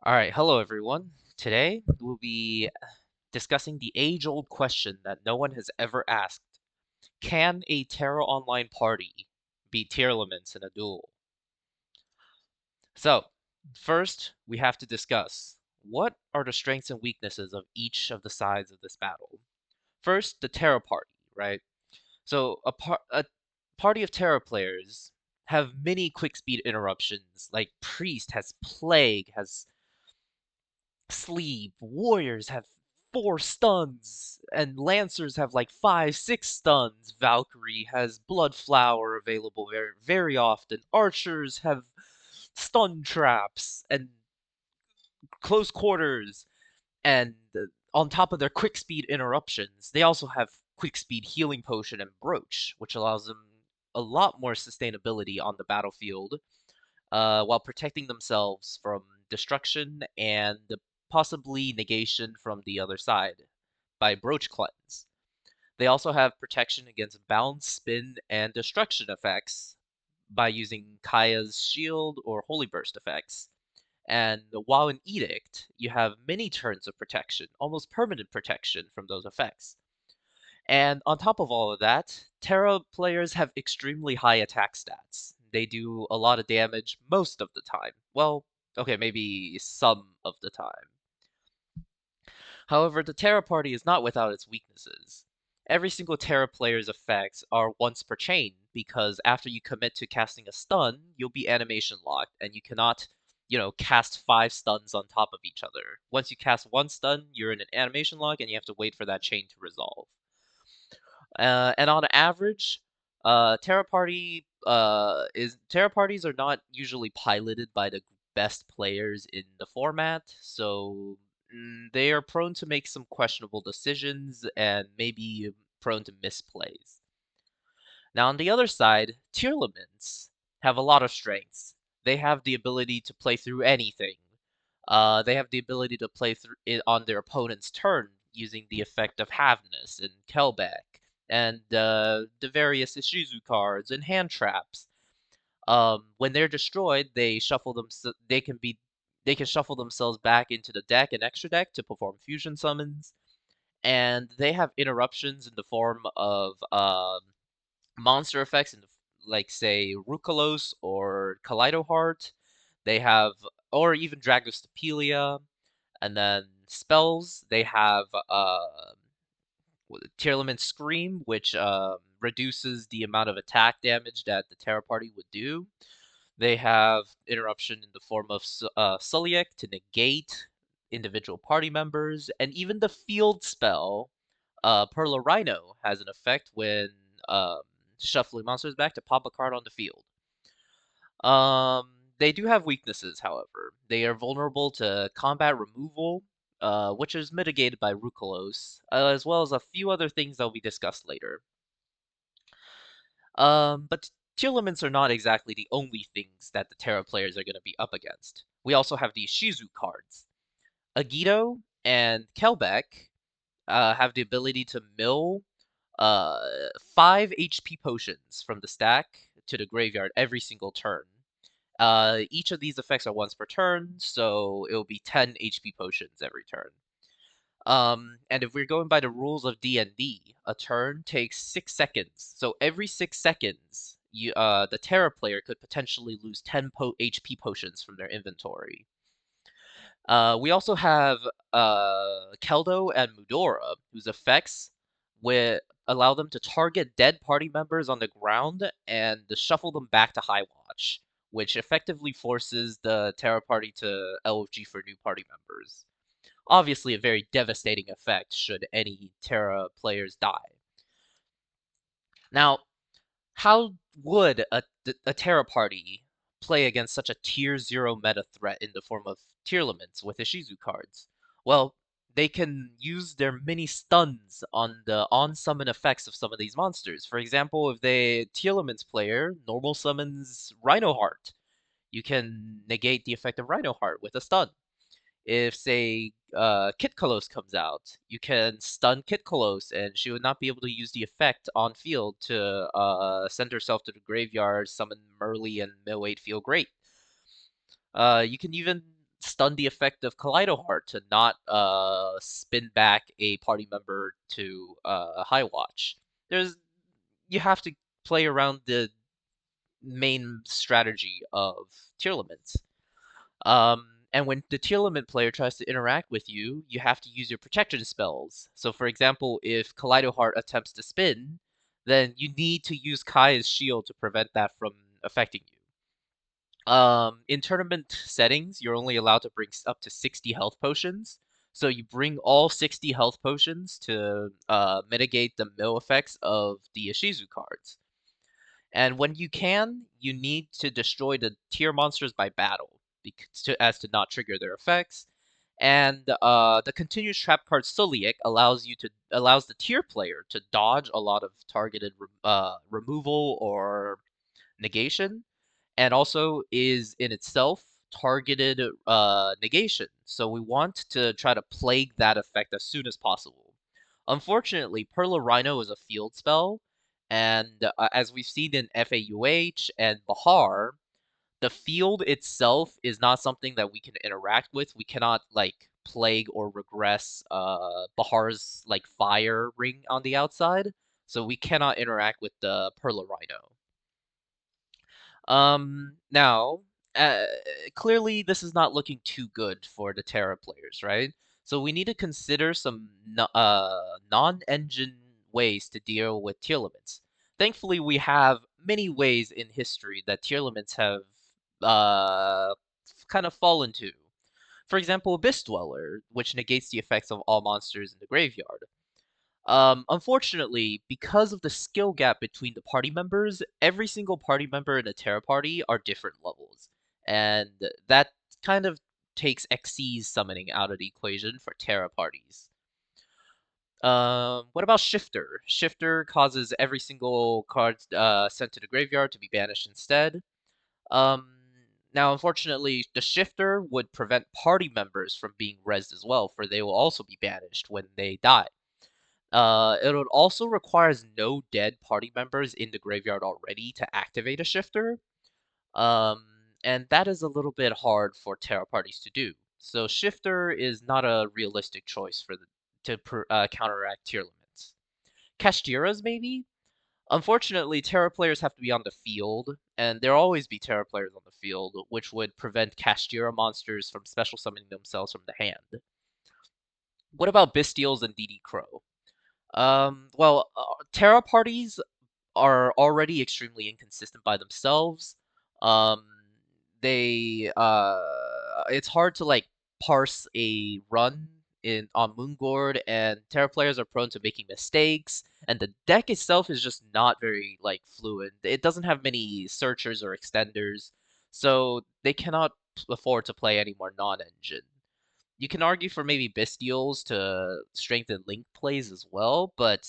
All right, hello everyone. Today we'll be discussing the age-old question that no one has ever asked. Can a Terra Online party beat Tearlaments in a duel? So, first we have to discuss what are the strengths and weaknesses of each of the sides of this battle. First, the Terra Party, right? So, a party of Terra players have many quick speed interruptions, like Priest has Plague, has Sleep. Warriors have 4 stuns, and Lancers have like 5, 6 stuns. Valkyrie has Blood Flower available very often. Archers have stun traps and close quarters, and on top of their quick speed interruptions, they also have quick speed healing potion and brooch, which allows them a lot more sustainability on the battlefield while protecting themselves from destruction and possibly negation from the other side by Brooch Cleanse. They also have protection against bounce, spin, and destruction effects by using Kaya's shield or Holy Burst effects. And while in Edict, you have many turns of protection, almost permanent protection from those effects. And on top of all of that, Terra players have extremely high attack stats. They do a lot of damage most of the time. Well, okay, maybe some of the time. However, the Terra Party is not without its weaknesses. Every single Terra player's effects are once per chain, because after you commit to casting a stun, you'll be animation locked, and you cannot, cast 5 stuns on top of each other. Once you cast one stun, you're in an animation lock, and you have to wait for that chain to resolve. And on average, Terra parties are not usually piloted by the best players in the format, so they are prone to make some questionable decisions and maybe prone to misplays. Now on the other side, Tearlaments have a lot of strengths. They have the ability to play through anything. They have the ability to play through it on their opponent's turn using the effect of Havness and Kelbeck and the various Ishizu cards and hand traps. When they're destroyed, they can shuffle themselves back into the deck and extra deck to perform fusion summons, and they have interruptions in the form of monster effects in like say Rukalos or Kaleido Heart. They have or even Dragostapelia, and then spells they have Tearlament Scream, which reduces the amount of attack damage that the Terra Party would do. They have interruption in the form of Suliek to negate individual party members, and even the field spell Perla Rhino has an effect when um, shuffling monsters back to pop a card on the field. They do have weaknesses, however. They are vulnerable to combat removal, which is mitigated by Rukalos, as well as a few other things that will be discussed later. But Tearlaments are not exactly the only things that the Terra players are going to be up against. We also have the Shizu cards. Agito and Kelbeck have the ability to mill 5 HP potions from the stack to the graveyard every single turn. Each of these effects are once per turn, so it will be 10 HP potions every turn. And if we're going by the rules of D&D, a turn takes 6 seconds. So every 6 seconds, the Terra player could potentially lose 10 HP potions from their inventory. We also have Keldo and Mudora, whose effects will allow them to target dead party members on the ground and to shuffle them back to High Watch, which effectively forces the Terra party to LFG for new party members. Obviously, a very devastating effect should any Terra players die. Now, how would a Terra party play against such a tier 0 meta threat in the form of Tearlaments with Ishizu cards? Well, they can use their mini stuns on the on-summon effects of some of these monsters. For example, if the Tearlaments player normal summons Rhino Heart, you can negate the effect of Rhino Heart with a stun. If, say, Kit Kolos comes out, you can stun Kit Kolos, and she would not be able to use the effect on field to send herself to the graveyard, summon Merly, and Millweight feel great. You can even stun the effect of Kaleido Heart to not spin back a party member to High Watch. There's You have to play around the main strategy of Tearlaments. And when the Tearlament player tries to interact with you, you have to use your protection spells. So for example, if Kaleido Heart attempts to spin, then you need to use Kai's shield to prevent that from affecting you. In tournament settings, you're only allowed to bring up to 60 health potions. So you bring all 60 health potions to mitigate the mill effects of the Ishizu cards. And when you can, you need to destroy the tier monsters by battle, as to not trigger their effects. And the continuous trap card Suliek allows the tier player to dodge a lot of targeted removal or negation, and also is in itself targeted negation. So we want to try to plague that effect as soon as possible. Unfortunately, Perla Rhino is a field spell, and as we've seen in FAUH and Bahar, the field itself is not something that we can interact with. We cannot like plague or regress Bahar's like fire ring on the outside, so we cannot interact with the Perla Rhino. Now, uh, clearly this is not looking too good for the Terra players, right? So we need to consider some non-engine ways to deal with Tearlaments. Thankfully, we have many ways in history that Tearlaments have uh, kind of fallen to. For example, Abyss Dweller, which negates the effects of all monsters in the graveyard. Unfortunately, because of the skill gap between the party members, every single party member in a TERA party are different levels. And that kind of takes Xyz summoning out of the equation for TERA parties. What about Shifter? Shifter causes every single card sent to the graveyard to be banished instead. Um, Now, unfortunately, the Shifter would prevent party members from being rezzed as well, for they will also be banished when they die. It would also requires no dead party members in the graveyard already to activate a shifter. Um, and that is a little bit hard for Terra parties to do. So shifter is not a realistic choice for counteract tier limits. Castiras maybe? Unfortunately, Terra players have to be on the field, and there'll always be Terra players on the field, which would prevent Castira monsters from special summoning themselves from the hand. What about Bestials and DD Crow? Terra parties are already extremely inconsistent by themselves. Um, it's hard to like parse a run in on Moongord, and Terra players are prone to making mistakes, and the deck itself is just not very like fluid. It doesn't have many searchers or extenders, so they cannot afford to play any more non-engine. You can argue for maybe Bestials to strengthen Link plays as well, but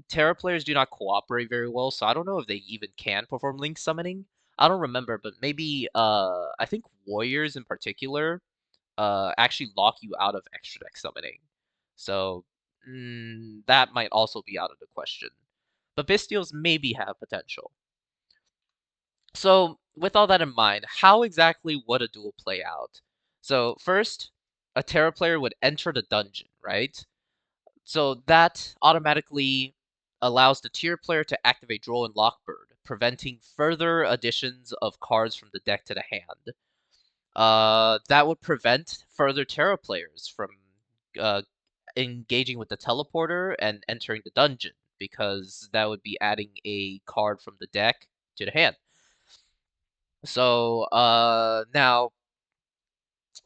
Terra players do not cooperate very well, so I don't know if they even can perform Link summoning. I don't remember, but maybe I think Warriors in particular actually lock you out of extra deck summoning. So that might also be out of the question. But Bestials maybe have potential. So, with all that in mind, how exactly would a duel play out? So, first, a Terra player would enter the dungeon, right? So that automatically allows the tier player to activate Droll and Lockbird, preventing further additions of cards from the deck to the hand. That would prevent further Terra players from uh, engaging with the teleporter and entering the dungeon, because that would be adding a card from the deck to the hand. So now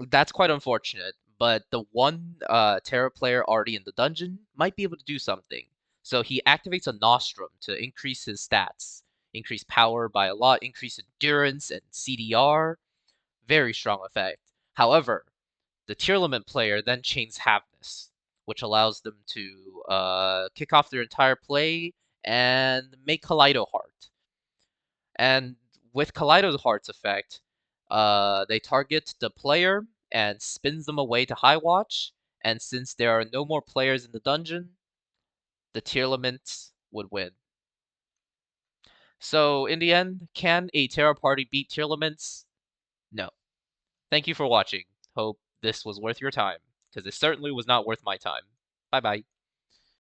that's quite unfortunate, but the one Terra player already in the dungeon might be able to do something. So he activates a Nostrum to increase his stats, increase power by a lot, increase endurance and CDR. Very strong effect. However, the Tearlament player then chains Havness, which allows them to kick off their entire play and make Kaleido Heart. And with Kaleido Heart's effect, they target the player and spins them away to High Watch. And since there are no more players in the dungeon, the Tearlaments would win. So in the end, can a Terra Party beat Tearlaments? No. Thank you for watching. Hope this was worth your time, because it certainly was not worth my time. Bye bye.